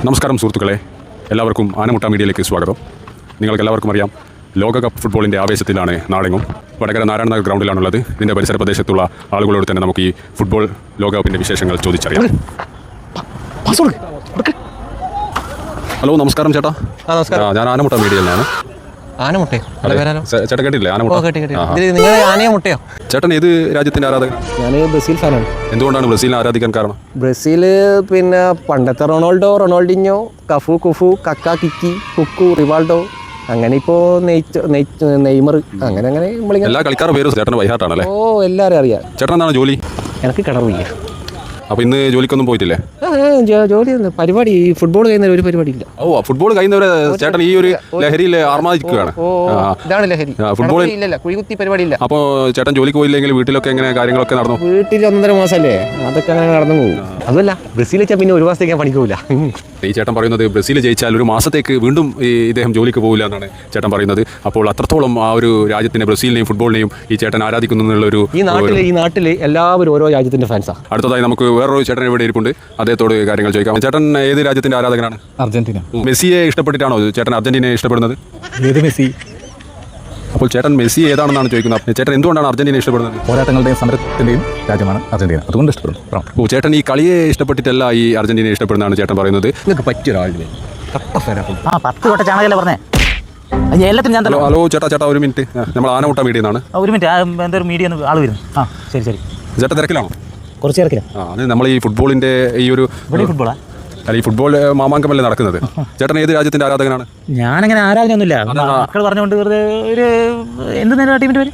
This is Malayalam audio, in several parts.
നമസ്കാരം സുഹൃത്തുക്കളെ, എല്ലാവർക്കും ആനമുട്ട മീഡിയയിലേക്ക് സ്വാഗതം. നിങ്ങൾക്കെല്ലാവർക്കും അറിയാം, ലോകകപ്പ് ഫുട്ബോളിൻ്റെ ആവേശത്തിലാണ് നാടെങ്ങും. വടകര നാരായണ നഗർ ഗ്രൗണ്ടിലാണുള്ളത്. ഇതിൻ്റെ പരിസര പ്രദേശത്തുള്ള ആളുകളോട് തന്നെ നമുക്ക് ഈ ഫുട്ബോൾ ലോകകപ്പിൻ്റെ വിശേഷങ്ങൾ ചോദിച്ചറിയാം. ഹലോ, നമസ്കാരം ചേട്ടാ. ഞാൻ ആനമുട്ട മീഡിയയിൽ നിന്നാണ്. ചേട്ടൻ കേട്ടില്ലേ? ആനമുട്ട. ചേട്ടൻ ഏത് രാജ്യത്തിന്റെ ആരാധകൻ? ഞാൻ ബ്രസീൽ ഫാനാണ്. എന്തുകൊണ്ടാണ് ബ്രസീലിനെ ആരാധിക്കാൻ കാരണം? ബ്രസീല് പിന്നെ പണ്ടത്തെ റൊണാൾഡിഞ്ഞോ, കുഫു, കക്ക, കിക്കി, കുക്കു, റിവാൾഡോ, അങ്ങനെ ഇപ്പോൾ നെയ്മർ, അങ്ങനെ എല്ലാ കളിക്കാരുടെ പേരും ചേട്ടൻ വൈഹാട്ടാണല്ലേ? ഓ, എല്ലാവരും അറിയാം. ചേട്ടൻ എന്താണ് ജോലി? എനിക്ക് കിണറില്ല. അപ്പോൾ ഇന്ന് ജോലിക്കൊന്നും പോയിട്ടില്ലേ? ജോലി പരിപാടി, ഫുട്ബോൾ കഴിയുന്ന ഒരു പരിപാടി ഇല്ല. ഓ, ഫുട്ബോൾ കഴിയുന്നവരെ ചേട്ടൻ ഈ ഒരു ലഹരിയിൽ ആർമാദിക്കുകയാണ്. ഇതാണ് ലഹരി. ഫുട്ബോൾ ഇല്ല, കുഴികുത്തി പരിപാടി ഇല്ല. അപ്പോൾ ചേട്ടൻ ജോലിക്ക് പോയില്ലെങ്കിൽ വീട്ടിലൊക്കെ എങ്ങനെ കാര്യങ്ങളൊക്കെ നടന്നു? വീട്ടിൽ 1.5 മാസമല്ലേ, അതൊക്കെ അങ്ങനെ നടന്നു പോകും. അതല്ല, ബ്രസീൽ വെച്ചാൽ പിന്നെ ഒരു മാസത്തേക്ക് ഞാൻ പണിക്ക് പോകില്ല. ഈ ചേട്ടൻ പറയുന്നത് ബ്രസീൽ ജയിച്ചാൽ ഒരു മാസത്തേക്ക് വീണ്ടും ഇദ്ദേഹം ജോലിക്ക് പോകില്ല എന്നാണ് ചേട്ടൻ പറയുന്നത്. അപ്പോൾ അത്രത്തോളം ആ ഒരു രാജ്യത്തിനെ, ബ്രസീലിനെയും ഫുട്ബോളിനെയും ഈ ചേട്ടൻ ആരാധിക്കുന്നു എന്നുള്ളൊരു. ഈ നാട്ടിൽ എല്ലാവരും ഓരോ രാജ്യത്തിന്റെ ഫാൻസാണ്. അടുത്തതായി നമുക്ക് വേറൊരു ചേട്ടൻ ഇവിടെ ഇരിപ്പുണ്ട്, അദ്ദേഹത്തോട് കാര്യങ്ങൾ ചോദിക്കാം. ചേട്ടൻ ഏത് രാജ്യത്തിന്റെ ആരാധകനാണ്? അർജന്റീന. മെസ്സിയെ ഇഷ്ടപ്പെട്ടിട്ടാണോ ചേട്ടൻ അർജന്റീനയെ ഇഷ്ടപ്പെടുന്നത്? ഏത് മെസ്സി? അപ്പോൾ ചേട്ടൻ മെസ്സി ഏതാണെന്നാണ് ചോദിക്കുന്നത്. ചേട്ടൻ എന്തുകൊണ്ടാണ് അർജന്റീന ഇഷ്ടപ്പെടുന്നത്? പോരാട്ടങ്ങളുടെയും സമരത്തിന്റെയും രാജ്യമാണ് അർജന്റീന, അതുകൊണ്ട് ഇഷ്ടപ്പെടുന്നു. ഓ, ചേട്ടൻ ഈ കളിയെ ഇഷ്ടപ്പെട്ടിട്ടല്ല ഈ അർജന്റീനയെ ഇഷ്ടപ്പെടുന്നതാണ് ചേട്ടൻ പറയുന്നത്. നിങ്ങൾക്ക് പറ്റിയ ഒരാളിനെ 10 തൊട്ട ചാണകല്ലേ പറഞ്ഞേ. ഹലോ ചേട്ടാ, ഒരു മിനിറ്റ്. നമ്മൾ ആനമുട്ട മീഡിയ എന്നാണ്. ഒരു മിനിറ്റ്, എന്തൊരു മീഡിയ ആൾ വരുന്നു. ശരി. ചേട്ടാ തിരക്കിലാണോ? കുറച്ച് തിരക്കില്ല. അത് നമ്മൾ ഈ ഫുട്ബോളിന്റെ ഈ ഒരു ഫുട്ബോളാ, അല്ല, ഈ ഫുട്ബോൾ മാമാങ്കമല്ലേ നടക്കുന്നത്. ചേട്ടൻ ഏത് രാജ്യത്തിന്റെ ആരാധകനാണ്? ഞാനങ്ങനെ ആരാധനയൊന്നുമില്ല. മക്കൾ പറഞ്ഞുകൊണ്ട് വെറുതെ ഒരു എന്ത് ടീമിന്റെ പേര്?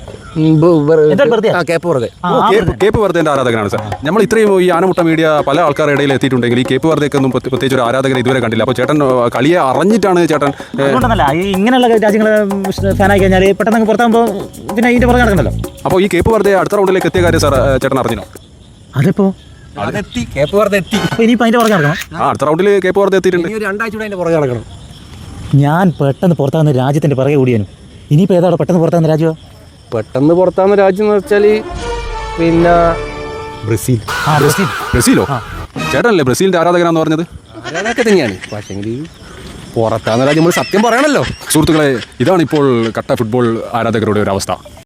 കേപ്പ് വെറുതെ ആരാധകനാണ് സാർ. നമ്മൾ ഇത്രയും ഈ ആനമുട്ട മീഡിയ പല ആൾക്കാരുടെ ഇടയിൽ എത്തിയിട്ടുണ്ടെങ്കിൽ ഈ കേപ്പ് വെറുതെക്കൊന്നും പ്രത്യേകിച്ച് ഒരു ആരാധകനെ ഇതുവരെ കണ്ടില്ല. അപ്പോൾ ചേട്ടൻ കളിയെ അറിഞ്ഞിട്ടാണ് ചേട്ടൻ. അതുകൊണ്ടല്ല, ഇങ്ങനെയുള്ള രാജ്യങ്ങൾ ഫാനായി കഴിഞ്ഞാൽ പെട്ടെന്ന് പുറത്താകുമ്പോൾ പിന്നെ ഇതിന്റെ പുറകെ നടക്കണ്ടല്ലോ. അപ്പോൾ ഈ കേപ്പ് വെറുതെ അടുത്ത റൗണ്ടിലേക്ക് എത്തിയ കാര്യം സാർ ചേട്ടൻ അറിഞ്ഞോ? അതിപ്പോ ഇനിയിപ്പോ അതിന്റെ പുറകെ നടക്കണം. അടുത്ത റൗണ്ടിൽ കേപ്പ് വെറുതെ എത്തിയിട്ടുണ്ട്. 2 ആഴ്ച അതിന്റെ പുറകെ നടക്കണം. ഞാൻ പെട്ടെന്ന് പുറത്താകുന്ന രാജ്യത്തിന്റെ പുറകെ കൂടിയാനും. ഇനിയിപ്പോ ഏതാണ് പെട്ടെന്ന് പുറത്താകുന്ന രാജ്യമോ? പെട്ടെന്ന് പുറത്താകുന്ന രാജ്യം എന്ന് വെച്ചാൽ പിന്നെ ബ്രസീൽ. ബ്രസീലോ? ചേട്ടനല്ലേ ബ്രസീലിന്റെ ആരാധകനാന്ന് പറഞ്ഞത്? ആരാധക തന്നെയാണ്, പക്ഷേ പുറത്താകുന്ന രാജ്യം നമ്മൾ സത്യം പറയണല്ലോ. സുഹൃത്തുക്കളെ, ഇതാണ് ഇപ്പോൾ കട്ട ഫുട്ബോൾ ആരാധകരുടെ ഒരു അവസ്ഥ.